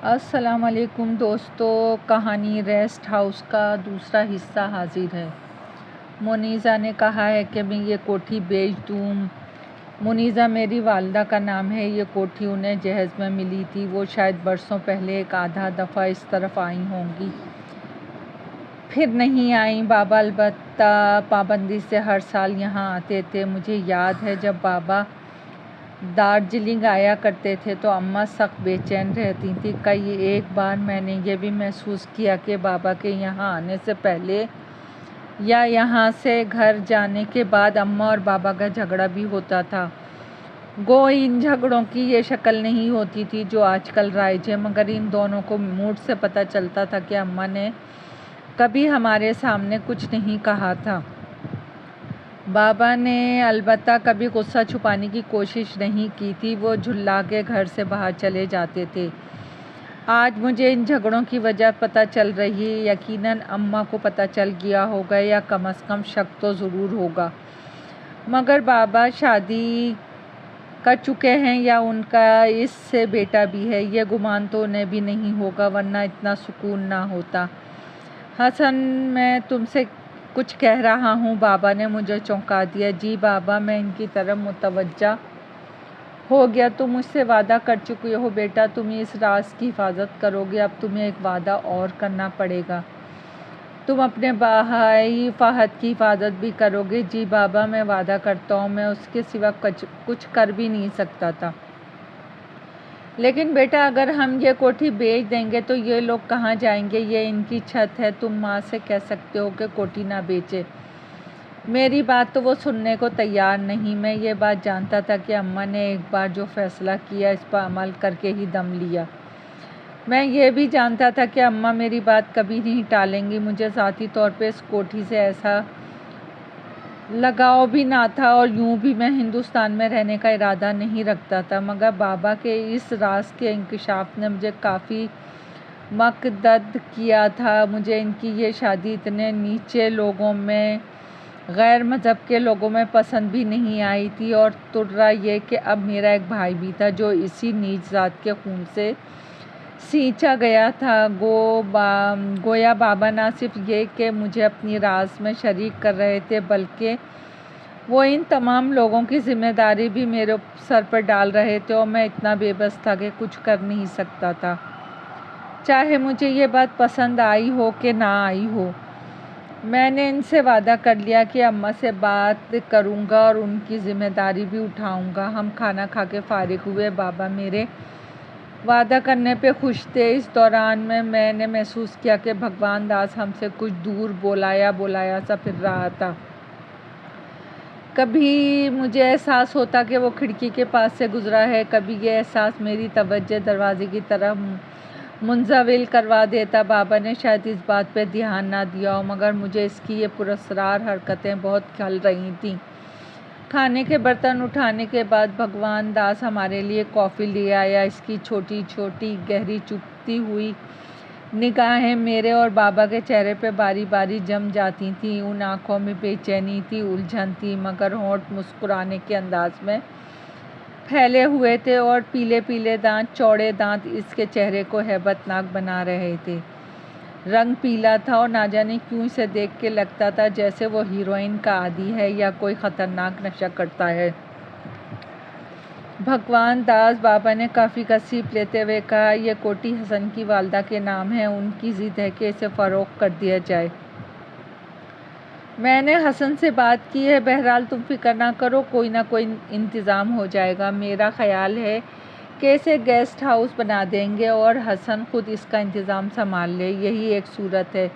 अस्सलाम वालेकुम दोस्तों, कहानी रेस्ट हाउस का दूसरा हिस्सा हाजिर है। मुनीज़ा ने कहा है कि मैं ये कोठी बेच दूँ। मुनीज़ा मेरी वालदा का नाम है। ये कोठी उन्हें जहेज़ में मिली थी। वो शायद बरसों पहले एक आधा दफ़ा इस तरफ आई होंगी, फिर नहीं आई। बाबा अलबत्ता पाबंदी से हर साल यहाँ आते थे। मुझे याद है जब बाबा दार्जिलिंग आया करते थे तो अम्मा सख्त बेचैन रहती थी। कई एक बार मैंने ये भी महसूस किया कि बाबा के यहाँ आने से पहले या यहाँ से घर जाने के बाद अम्मा और बाबा का झगड़ा भी होता था। गो इन झगड़ों की ये शक्ल नहीं होती थी जो आजकल राइज है, मगर इन दोनों को मूड से पता चलता था कि अम्मा ने कभी हमारे सामने कुछ नहीं कहा था। बाबा ने अलबत्ता कभी गुस्सा छुपाने की कोशिश नहीं की थी। वो झुल्ला के घर से बाहर चले जाते थे। आज मुझे इन झगड़ों की वजह पता चल रही है। यकीनन अम्मा को पता चल गया होगा या कम से कम शक तो ज़रूर होगा, मगर बाबा शादी कर चुके हैं या उनका इससे बेटा भी है, ये गुमान तो उन्हें भी नहीं होगा, वरना इतना सुकून ना होता। हसन, मैं तुमसे कुछ कह रहा हूँ। बाबा ने मुझे चौंका दिया। जी बाबा, मैं इनकी तरफ मुतवज्जा हो गया। तुम मुझसे वादा कर चुके हो बेटा, तुम इस राज की हिफाजत करोगे। अब तुम्हें एक वादा और करना पड़ेगा। तुम अपने भाई फहद की हिफाजत भी करोगे। जी बाबा, मैं वादा करता हूँ। मैं उसके सिवा कुछ कर भी नहीं सकता था। लेकिन बेटा, अगर हम ये कोठी बेच देंगे तो ये लोग कहाँ जाएंगे? ये इनकी छत है। तुम माँ से कह सकते हो कि कोठी ना बेचे। मेरी बात तो वो सुनने को तैयार नहीं। मैं ये बात जानता था कि अम्मा ने एक बार जो फैसला किया इस पर अमल करके ही दम लिया। मैं ये भी जानता था कि अम्मा मेरी बात कभी नहीं टालेंगी। मुझे ज़ाती तौर पे इस कोठी से ऐसा लगाव भी ना था और यूं भी मैं हिंदुस्तान में रहने का इरादा नहीं रखता था, मगर बाबा के इस राज के इंकशाफ ने मुझे काफ़ी मकदद किया था। मुझे इनकी ये शादी इतने नीचे लोगों में, गैर मज़हब के लोगों में पसंद भी नहीं आई थी। और तुर्रा ये कि अब मेरा एक भाई भी था जो इसी नीच ज़ात के खून से सींचा गया था। गोया बाबा ना सिर्फ ये कि मुझे अपनी राज में शरीक कर रहे थे, बल्कि वो इन तमाम लोगों की जिम्मेदारी भी मेरे सर पर डाल रहे थे और मैं इतना बेबस था कि कुछ कर नहीं सकता था, चाहे मुझे ये बात पसंद आई हो कि ना आई हो। मैंने इनसे वादा कर लिया कि अम्मा से बात करूँगा और उनकी ज़िम्मेदारी भी उठाऊँगा। हम खाना खा के फारिग हुए। बाबा मेरे वादा करने पे खुश थे। इस दौरान मैंने महसूस किया कि भगवान दास हमसे कुछ दूर बोलाया सा फिर रहा था। कभी मुझे एहसास होता कि वो खिड़की के पास से गुजरा है, कभी ये एहसास मेरी तवज्जो दरवाजे की तरफ मुंजविल करवा देता। बाबा ने शायद इस बात पे ध्यान ना दिया हो, मगर मुझे इसकी ये पुरस्कार हरकतें बहुत खल रही थीं। खाने के बर्तन उठाने के बाद भगवान दास हमारे लिए कॉफ़ी ले आया। इसकी छोटी छोटी गहरी चुभती हुई निगाहें मेरे और बाबा के चेहरे पे बारी बारी जम जाती थीं। उन आँखों में बेचैनी थी, उलझन थी, मगर होंठ मुस्कुराने के अंदाज में फैले हुए थे और पीले पीले दांत, चौड़े दांत इसके चेहरे को हैबतनाक बना रहे थे। रंग पीला था और ना जाने क्यों इसे देख के लगता था जैसे वो हीरोइन का आदी है या कोई ख़तरनाक नशा करता है। भगवान दास, बाबा ने काफ़ी कसीप लेते हुए कहा, यह कोठी हसन की वालदा के नाम है। उनकी ज़िद है कि इसे फ़रोख्त कर दिया जाए। मैंने हसन से बात की है। बहरहाल तुम फिक्र ना करो, कोई ना कोई इंतज़ाम हो जाएगा। मेरा ख़्याल है कि इसे गेस्ट हाउस बना देंगे और हसन खुद इसका इंतज़ाम संभाल ले। यही एक सूरत है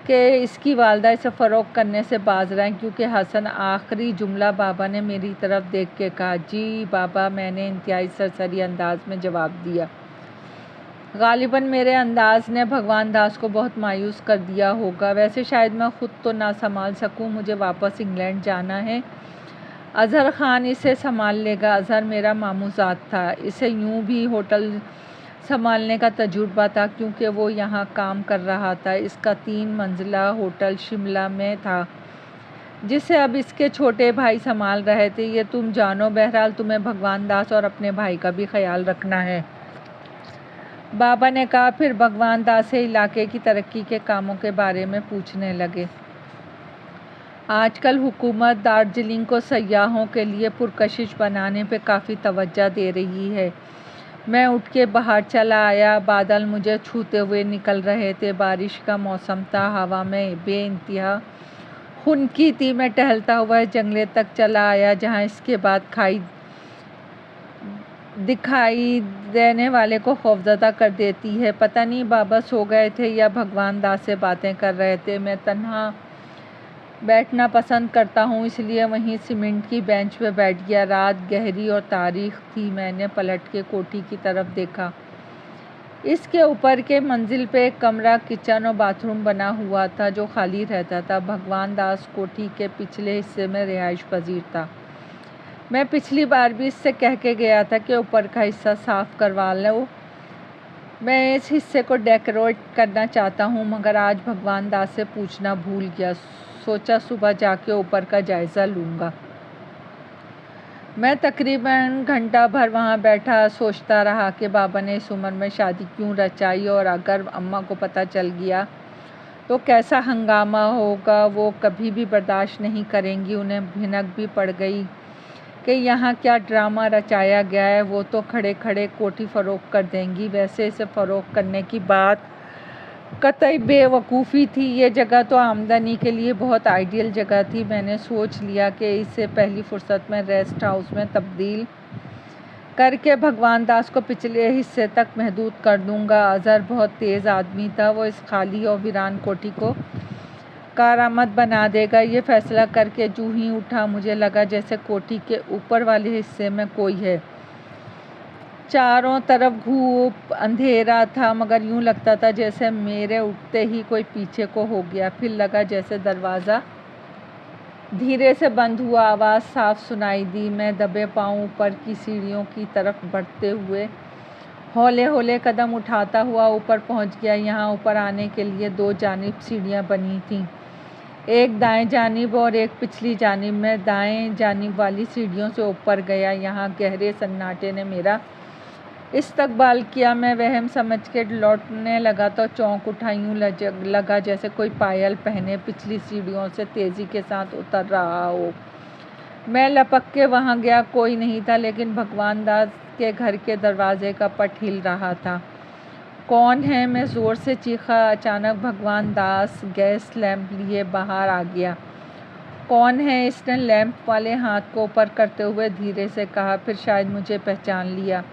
कि इसकी वालदा इसे फ़रोख्त करने से बाज रहें, क्योंकि हसन, आखिरी जुमला बाबा ने मेरी तरफ देख के कहा। जी बाबा, मैंने इंतहाई सरसरी अंदाज में जवाब दिया। गालिबन मेरे अंदाज ने भगवान दास को बहुत मायूस कर दिया होगा। वैसे शायद मैं ख़ुद तो ना संभाल सकूं। मुझे वापस इंग्लैंड जाना है। अज़हर ख़ान इसे संभाल लेगा। अज़हर मेरा मामूज़ात था। इसे यूं भी होटल संभालने का तजुर्बा था, क्योंकि वो यहाँ काम कर रहा था। इसका 3 मंजिला होटल शिमला में था, जिसे अब इसके छोटे भाई संभाल रहे थे। ये तुम जानो। बहरहाल तुम्हें भगवान दास और अपने भाई का भी ख्याल रखना है। बाबा ने कहा। फिर भगवान दास से इलाके की तरक्की के कामों के बारे में पूछने लगे। आजकल हुकूमत दार्जिलिंग को सयाहों के लिए पुरकशिश बनाने पे काफ़ी तवज्जो दे रही है। मैं उठ के बाहर चला आया। बादल मुझे छूते हुए निकल रहे थे। बारिश का मौसम था। हवा में बेइंतहा खुनकी थी। मैं टहलता हुआ जंगले तक चला आया, जहाँ इसके बाद खाई दिखाई देने वाले को खौफजदा कर देती है। पता नहीं बाबा सो गए थे या भगवान दास से बातें कर रहे थे। मैं तन्हा बैठना पसंद करता हूँ, इसलिए वहीं सीमेंट की बेंच पे बैठ गया। रात गहरी और तारीख थी। मैंने पलट के कोठी की तरफ देखा। इसके ऊपर के मंजिल पे एक कमरा, किचन और बाथरूम बना हुआ था जो खाली रहता था। भगवान दास कोठी के पिछले हिस्से में रिहाइश पजीर था। मैं पिछली बार भी इससे कह के गया था कि ऊपर का हिस्सा साफ़ करवा लो। मैं इस हिस्से को डेकोरेट करना चाहता हूँ, मगर आज भगवान दास से पूछना भूल गया। सोचा सुबह जाके ऊपर का जायज़ा लूँगा। मैं तकरीबन घंटा भर वहाँ बैठा सोचता रहा कि बाबा ने इस उम्र में शादी क्यों रचाई, और अगर अम्मा को पता चल गया तो कैसा हंगामा होगा। वो कभी भी बर्दाश्त नहीं करेंगी। उन्हें भिनक भी पड़ गई कि यहाँ क्या ड्रामा रचाया गया है। वो तो खड़े खड़े कोठी फ़रोख्त कर देंगी। वैसे इसे फ़रोख्त करने की बात कतई बेवकूफ़ी थी। ये जगह तो आमदनी के लिए बहुत आइडियल जगह थी। मैंने सोच लिया कि इसे पहली फुर्सत में रेस्ट हाउस में तब्दील करके भगवान दास को पिछले हिस्से तक महदूद कर दूंगा। अज़हर बहुत तेज़ आदमी था। वो इस खाली और वीरान कोठी को कारामद बना देगा। ये फैसला करके जूं ही उठा, मुझे लगा जैसे कोठी के ऊपर वाले हिस्से में कोई है। चारों तरफ धूप अंधेरा था, मगर यूं लगता था जैसे मेरे उठते ही कोई पीछे को हो गया। फिर लगा जैसे दरवाज़ा धीरे से बंद हुआ। आवाज़ साफ सुनाई दी। मैं दबे पाँव ऊपर की सीढ़ियों की तरफ बढ़ते हुए हौले हौले कदम उठाता हुआ ऊपर पहुंच गया। यहाँ ऊपर आने के लिए 2 जानिब सीढ़ियाँ बनी थीं, एक दाएं जानिब और एक पिछली जानिब। मैं दाएं जानिब वाली सीढ़ियों से ऊपर गया। यहाँ गहरे सन्नाटे ने मेरा इस्तकबाल किया। मैं वहम समझ के लौटने लगा तो चौंक उठा। यूँ लगा जैसे कोई पायल पहने पिछली सीढ़ियों से तेज़ी के साथ उतर रहा हो। मैं लपक के वहाँ गया। कोई नहीं था, लेकिन भगवान दास के घर के दरवाजे का पट हिल रहा था। कौन है? मैं ज़ोर से चीखा। अचानक भगवान दास गैस लैंप लिए बाहर आ गया। कौन है? इसने लैंप वाले हाथ को ऊपर करते हुए धीरे से कहा। फिर शायद मुझे पहचान लिया।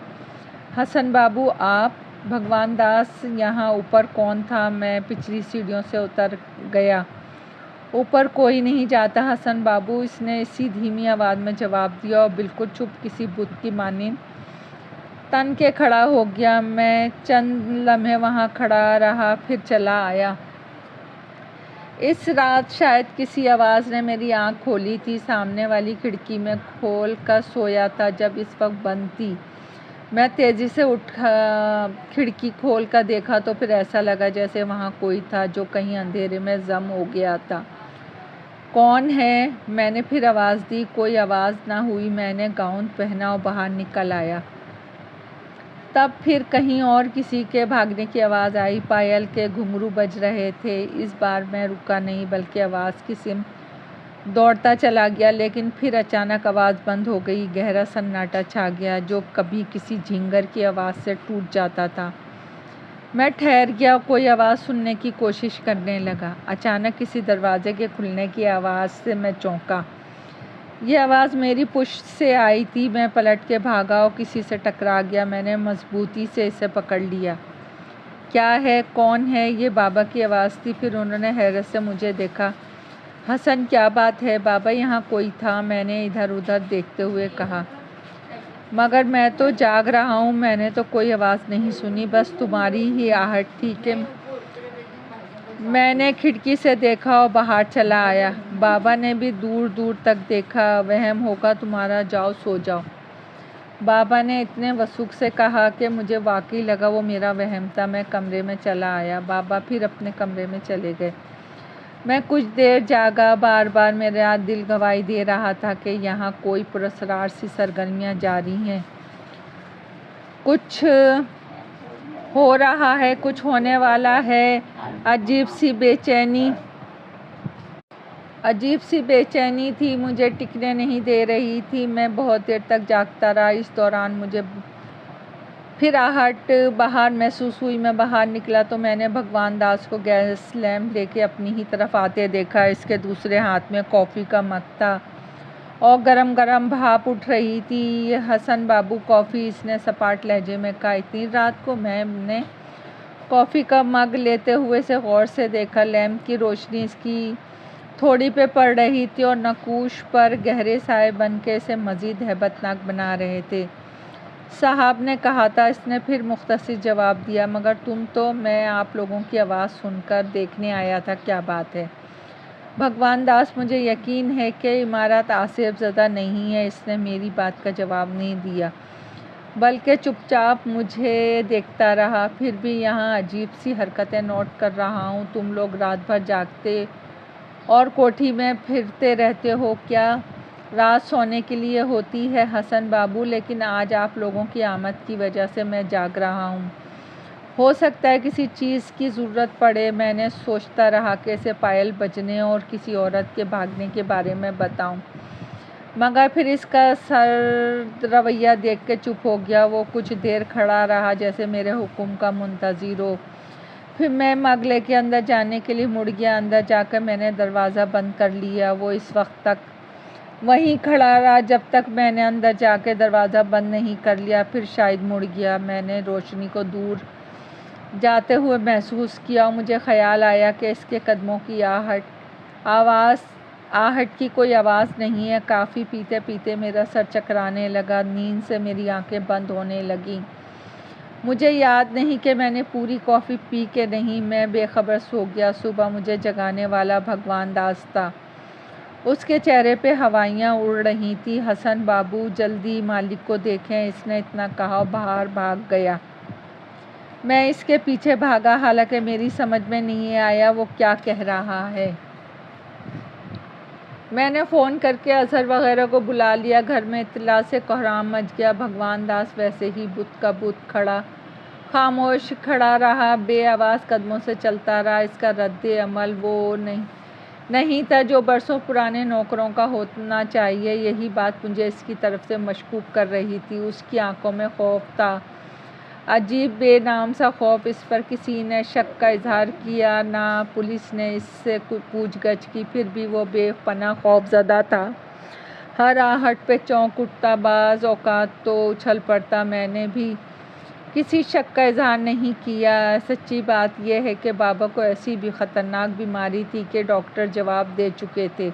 हसन बाबू आप? भगवान दास यहाँ ऊपर कौन था? मैं पिछली सीढ़ियों से उतर गया। ऊपर कोई नहीं जाता हसन बाबू, इसने इसी धीमी आवाज़ में जवाब दिया और बिल्कुल चुप, किसी बुत की मानिंद तन के खड़ा हो गया। मैं चंद लम्हे वहाँ खड़ा रहा, फिर चला आया। इस रात शायद किसी आवाज़ ने मेरी आँख खोली थी। सामने वाली खिड़की में खोल कर सोया था, जब इस वक्त बंद थी। मैं तेज़ी से उठ खिड़की खोल कर देखा तो फिर ऐसा लगा जैसे वहाँ कोई था जो कहीं अंधेरे में जम हो गया था। कौन है? मैंने फिर आवाज़ दी। कोई आवाज़ ना हुई। मैंने गाउन पहना और बाहर निकल आया। तब फिर कहीं और किसी के भागने की आवाज़ आई। पायल के घुंघरू बज रहे थे। इस बार मैं रुका नहीं, बल्कि आवाज़ की सिमत दौड़ता चला गया। लेकिन फिर अचानक आवाज़ बंद हो गई। गहरा सन्नाटा छा गया, जो कभी किसी झिंगर की आवाज़ से टूट जाता था। मैं ठहर गया, कोई आवाज़ सुनने की कोशिश करने लगा। अचानक किसी दरवाजे के खुलने की आवाज़ से मैं चौंका। ये आवाज़ मेरी पुश्त से आई थी। मैं पलट के भागा और किसी से टकरा गया। मैंने मजबूती से इसे पकड़ लिया। क्या है? कौन है? ये बाबा की आवाज़ थी। फिर उन्होंने हैरत से मुझे देखा। हसन, क्या बात है? बाबा, यहाँ कोई था? मैंने इधर उधर देखते हुए कहा। मगर मैं तो जाग रहा हूँ। मैंने तो कोई आवाज़ नहीं सुनी, बस तुम्हारी ही आहट थी कि मैंने खिड़की से देखा और बाहर चला आया। बाबा ने भी दूर दूर तक देखा। वहम होगा तुम्हारा, जाओ सो जाओ। बाबा ने इतने वसूख से कहा कि मुझे वाकई लगा वो मेरा वहम था। मैं कमरे में चला आया। बाबा फिर अपने कमरे में चले गए। मैं कुछ देर जागा। बार बार मेरा दिल गवाही दे रहा था कि यहाँ कोई पुरस्कार सी सरगर्मियाँ जारी हैं। कुछ हो रहा है, कुछ होने वाला है। अजीब सी बेचैनी थी, मुझे टिकने नहीं दे रही थी। मैं बहुत देर तक जागता रहा। इस दौरान मुझे फिर आहट बाहर महसूस हुई। मैं बाहर निकला तो मैंने भगवान दास को गैस लैम्प लेके अपनी ही तरफ आते देखा। इसके दूसरे हाथ में कॉफ़ी का मग था और गरम गरम भाप उठ रही थी। हसन बाबू कॉफ़ी, इसने सपाट लहजे में कहा। इतनी रात को मैंने कॉफ़ी का मग लेते हुए से गौर से देखा। लैम्प की रोशनी इसकी थोड़ी पे पड़ रही थी और नकूश पर गहरे साए बन के इसे मज़ीद हैबतनाक बना रहे थे। साहब ने कहा था, इसने फिर मुख्तसर जवाब दिया। मगर तुम तो, मैं आप लोगों की आवाज़ सुनकर देखने आया था, क्या बात है? भगवान दास, मुझे यकीन है कि इमारत आसिफ ज़दा नहीं है। इसने मेरी बात का जवाब नहीं दिया, बल्कि चुपचाप मुझे देखता रहा। फिर भी यहाँ अजीब सी हरकतें नोट कर रहा हूँ। तुम लोग रात भर जागते और कोठी में फिरते रहते हो। क्या रात सोने के लिए होती है हसन बाबू? लेकिन आज आप लोगों की आमद की वजह से मैं जाग रहा हूँ। हो सकता है किसी चीज़ की ज़रूरत पड़े। मैंने सोचता रहा कि इसे पायल बजने और किसी औरत के भागने के बारे में बताऊं, मगर फिर इसका सर्द रवैया देख के चुप हो गया। वो कुछ देर खड़ा रहा जैसे मेरे हुक्म का मुंतज़िर हो। फिर मैं मग लेके अंदर जाने के लिए मुड़ गया। अंदर जाकर मैंने दरवाज़ा बंद कर लिया। वो इस वक्त तक वहीं खड़ा रहा जब तक मैंने अंदर जाके दरवाज़ा बंद नहीं कर लिया। फिर शायद मुड़ गया। मैंने रोशनी को दूर जाते हुए महसूस किया और मुझे ख्याल आया कि इसके कदमों की आहट की कोई आवाज़ नहीं है। काफ़ी पीते पीते मेरा सर चकराने लगा। नींद से मेरी आंखें बंद होने लगीं। मुझे याद नहीं कि मैंने पूरी कॉफ़ी पी के नहीं। मैं बेखबर सो गया। सुबह मुझे जगाने वाला भगवान दास था। उसके चेहरे पे हवाइयाँ उड़ रही थी। हसन बाबू, जल्दी मालिक को देखें, इसने इतना कहा, बाहर भाग गया। मैं इसके पीछे भागा, हालांकि मेरी समझ में नहीं आया वो क्या कह रहा है। मैंने फ़ोन करके अजहर वगैरह को बुला लिया। घर में इत्तला से कोहराम मच गया। भगवान दास वैसे ही बुत का बुत खड़ा खामोश खड़ा रहा, बेआवाज़ कदमों से चलता रहा। इसका रद्द अमल वो नहीं था जो बरसों पुराने नौकरों का होना चाहिए। यही बात मुझे इसकी तरफ से मशकूक कर रही थी। उसकी आंखों में खौफ था, अजीब बेनाम सा खौफ। इस पर किसी ने शक का इजहार किया ना पुलिस ने इससे पूछगछ की। फिर भी वो बेपनाह खौफज़दा था। हर आहट पे चौंक उठता, बाज़ औक़ात तो उछल पड़ता। मैंने भी किसी शक का इजहार नहीं किया। सच्ची बात यह है कि बाबा को ऐसी भी ख़तरनाक बीमारी थी कि डॉक्टर जवाब दे चुके थे।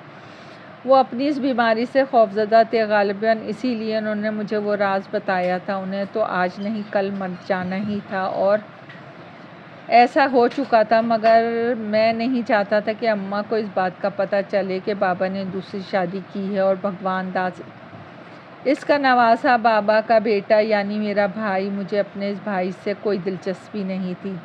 वो अपनी इस बीमारी से खौफज़दा थे। ग़ालिबन इसीलिए उन्होंने मुझे वो राज बताया था। उन्हें तो आज नहीं कल मर जाना ही था और ऐसा हो चुका था। मगर मैं नहीं चाहता था कि अम्मा को इस बात का पता चले कि बाबा ने दूसरी शादी की है और भगवान दास इसका नवासा, बाबा का बेटा यानी मेरा भाई। मुझे अपने इस भाई से कोई दिलचस्पी नहीं थी।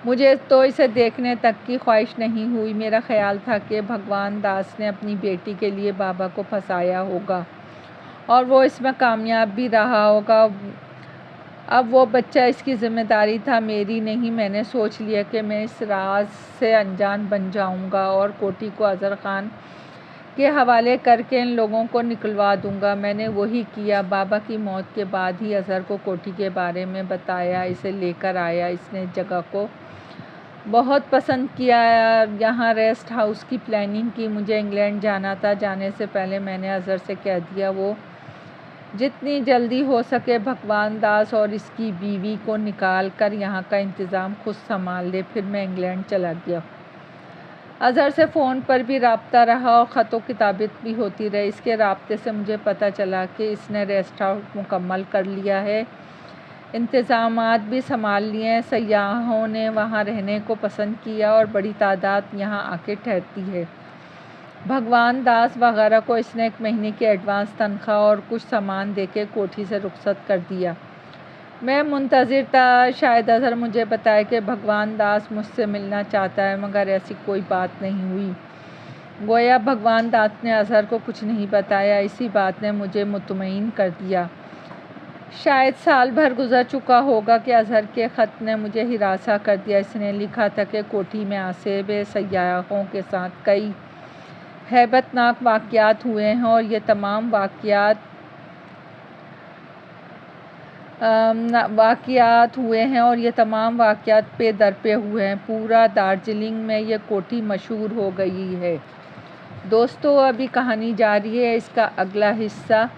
मुझे तो इसे देखने तक की ख्वाहिश नहीं हुई। मेरा ख्याल था कि भगवान दास ने अपनी बेटी के लिए बाबा को फंसाया होगा और वो इसमें कामयाब भी रहा होगा। अब वो बच्चा इसकी ज़िम्मेदारी था, मेरी नहीं। मैंने सोच लिया कि मैं इस राज से अनजान बन जाऊंगा और कोठी को अज़हर खान के हवाले करके इन लोगों को निकलवा दूंगा। मैंने वही किया। बाबा की मौत के बाद ही अज़हर को कोठी के बारे में बताया, इसे लेकर आया। इसने इस जगह को बहुत पसंद किया। यहाँ रेस्ट हाउस की प्लानिंग की। मुझे इंग्लैंड जाना था। जाने से पहले मैंने अज़हर से कह दिया वो जितनी जल्दी हो सके भगवान दास और इसकी बीवी को निकाल कर यहाँ का इंतज़ाम खुद संभाल ले। फिर मैं इंग्लैंड चला गया। अज़हर से फ़ोन पर भी राब्ता रहा और ख़त व किताबत भी होती रही। इसके राब्ते से मुझे पता चला कि इसने रेस्ट हाउस मुकम्मल कर लिया है, इंतज़ामात भी संभाल लिए हैं। सयाहों ने वहाँ रहने को पसंद किया और बड़ी तादाद यहाँ आके ठहरती है। भगवान दास वगैरह को इसने 1 महीने की एडवांस तनख्वाह और कुछ सामान देके कोठी से रुखसत कर दिया। मैं मुंतज़िर था शायद अज़हर मुझे बताए कि भगवान दास मुझसे मिलना चाहता है, मगर ऐसी कोई बात नहीं हुई। गोया भगवान दास ने अज़हर को कुछ नहीं बताया। इसी बात ने मुझे मुतमईन कर दिया। शायद साल भर गुजर चुका होगा कि अज़हर के ख़त ने मुझे हिरासा कर दिया। इसने लिखा था कि कोठी में आसेब सयाहों के साथ कई हैबतनाक वाक़यात हुए हैं और ये तमाम वाक़यात पे दर पे हुए हैं। पूरा दार्जिलिंग में ये कोठी मशहूर हो गई है। दोस्तों, अभी कहानी जारी है, इसका अगला हिस्सा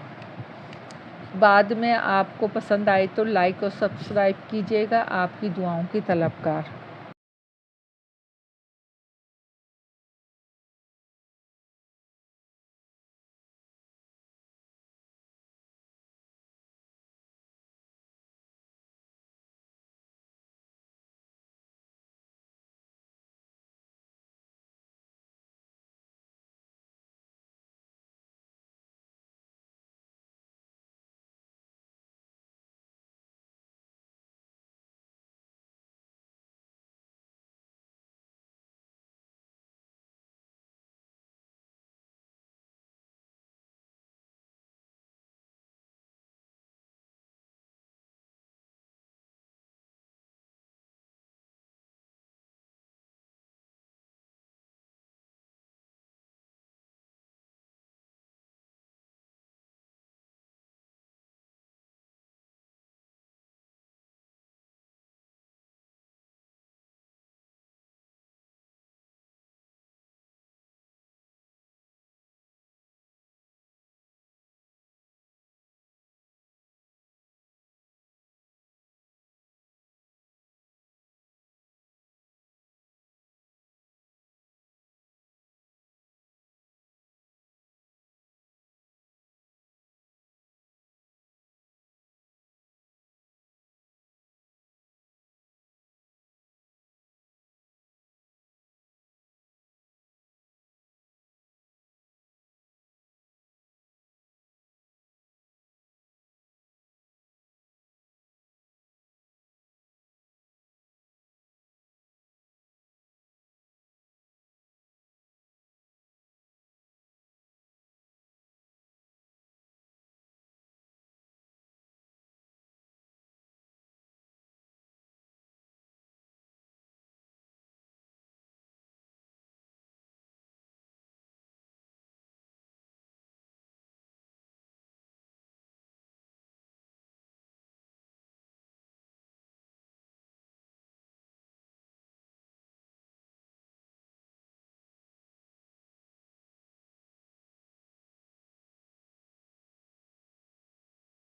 बाद में। आपको पसंद आए तो लाइक और सब्सक्राइब कीजिएगा। आपकी दुआओं की तलबगार।